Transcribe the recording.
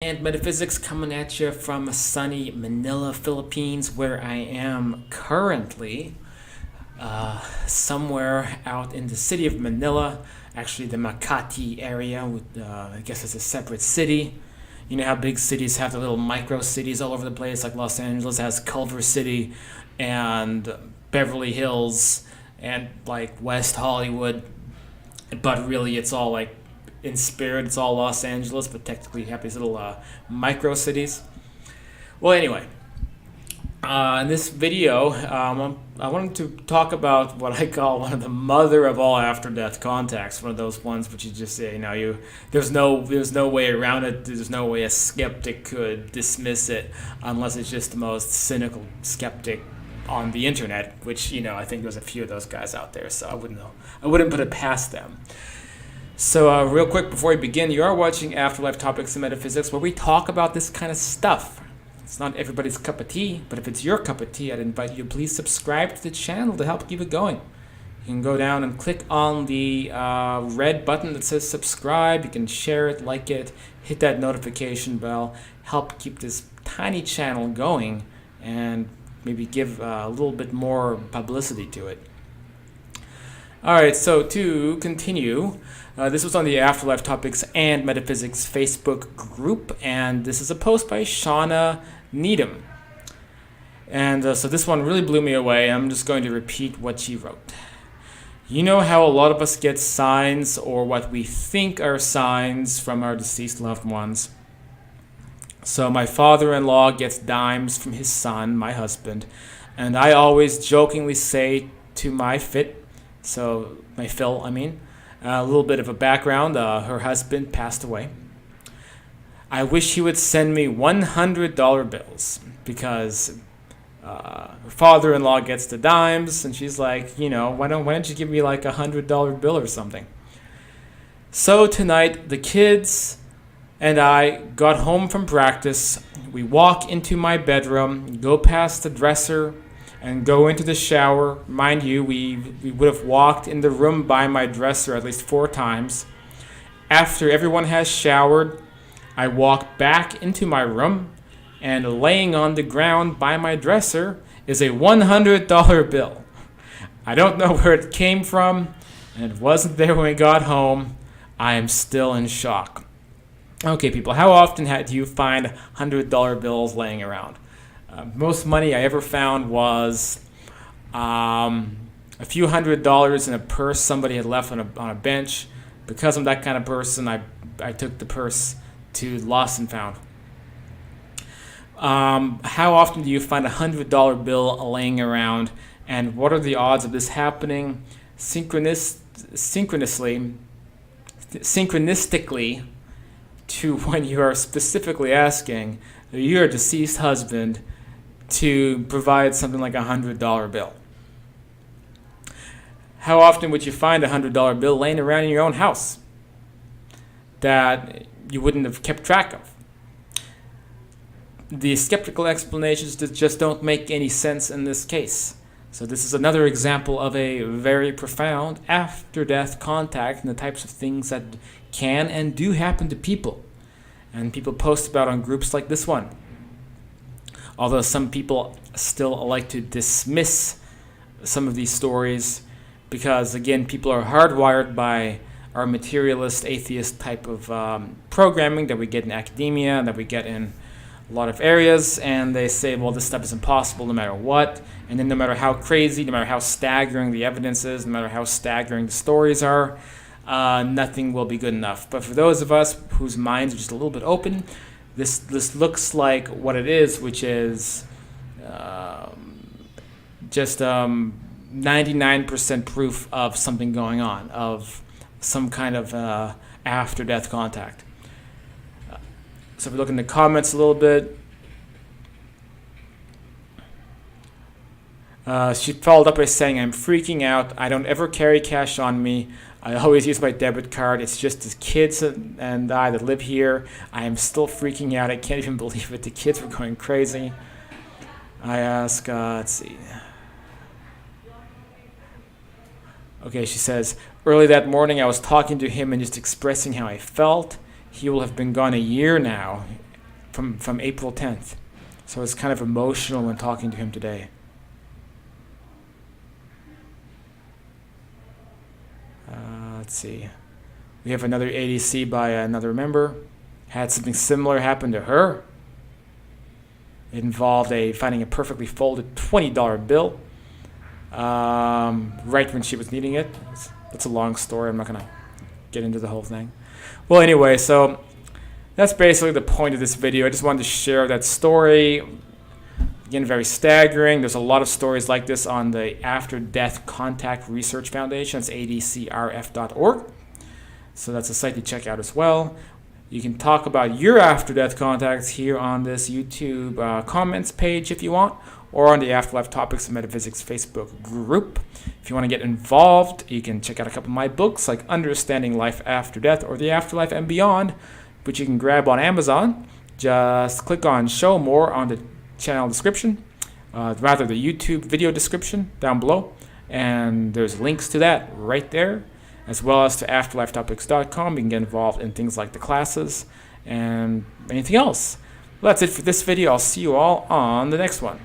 and Metaphysics coming at you from sunny Manila, Philippines, where I am currently somewhere out in the city of Manila, actually the Makati area, I guess it's a separate city. You know how big cities have the little micro cities all over the place, like Los Angeles has Culver City and Beverly Hills and like West Hollywood, but really it's all like in spirit it's all Los Angeles, but technically you have these little micro cities. Well, anyway, in this video, I wanted to talk about what I call one of the mother of all after-death contacts. One of those ones which you just say, there's no way around it. There's no way a skeptic could dismiss it unless it's just the most cynical skeptic on the internet. Which I think there's a few of those guys out there, so I wouldn't put it past them. So real quick before we begin, you are watching Afterlife Topics and Metaphysics, where we talk about this kind of stuff. It's not everybody's cup of tea, but if it's your cup of tea, I'd invite you to please subscribe to the channel to help keep it going. You can go down and click on the red button that says subscribe. You can share it, like it, hit that notification bell, help keep this tiny channel going, and maybe give a little bit more publicity to it. Alright, so to continue, this was on the Afterlife Topics and Metaphysics Facebook group, and this is a post by Shauna Needham. And so this one really blew me away. I'm just going to repeat what she wrote. You know how a lot of us get signs, or what we think are signs, from our deceased loved ones. So my father-in-law gets dimes from his son, my husband, and I always jokingly say to my Phil, a little bit of a background, her husband passed away. I wish he would send me $100 bills, because her father-in-law gets the dimes, and she's like, why don't you give me like $100 bill or something? So tonight, the kids and I got home from practice. We walk into my bedroom, go past the dresser, and go into the shower. Mind you, we would have walked in the room by my dresser at least 4 times. After everyone has showered, I walk back into my room, and laying on the ground by my dresser is a $100 bill. I don't know where it came from, and it wasn't there when we got home. I am still in shock. Okay, people, how often do you find $100 bills laying around? Most money I ever found was a few $100s in a purse somebody had left on a bench. Because I'm that kind of person, I took the purse to Lost and Found. How often do you find a $100 bill laying around, and what are the odds of this happening synchronistically to when you are specifically asking your deceased husband to provide something like a $100 bill? How often would you find a $100 bill laying around in your own house that you wouldn't have kept track of? The skeptical explanations just don't make any sense in this case. So this is another example of a very profound after-death contact and the types of things that can and do happen to people. And people post about on groups like this one. Although some people still like to dismiss some of these stories because, again, people are hardwired by our materialist, atheist type of programming that we get in academia, that we get in a lot of areas, and they say, well, this stuff is impossible no matter what. And then no matter how crazy, no matter how staggering the evidence is, no matter how staggering the stories are, nothing will be good enough. But for those of us whose minds are just a little bit open, this looks like what it is, which is just 99% proof of something going on, of some kind of after-death contact. So if we look in the comments a little bit, she followed up by saying, I'm freaking out. I don't ever carry cash on me. I always use my debit card. It's just the kids and I that live here. I am still freaking out. I can't even believe it. The kids were going crazy. I ask, let's see. Okay, she says, early that morning I was talking to him and just expressing how I felt. He will have been gone a year now, from April 10th. So it's kind of emotional when talking to him today. Let's see. We have another ADC by another member. Had something similar happen to her. It involved finding a perfectly folded $20 bill right when she was needing it. That's a long story. I'm not going to get into the whole thing. Well, anyway, so that's basically the point of this video. I just wanted to share that story. Again, very staggering. There's a lot of stories like this on the After Death Contact Research Foundation. It's adcrf.org. So that's a site to check out as well. You can talk about your after-death contacts here on this YouTube comments page if you want, or on the Afterlife Topics and Metaphysics Facebook group. If you want to get involved, you can check out a couple of my books like Understanding Life After Death or The Afterlife and Beyond, which you can grab on Amazon. Just click on Show More on the channel description, rather the YouTube video description down below, and there's links to that right there, as well as to afterlifetopics.com. You can get involved in things like the classes and anything else. Well, that's it for this video. I'll see you all on the next one.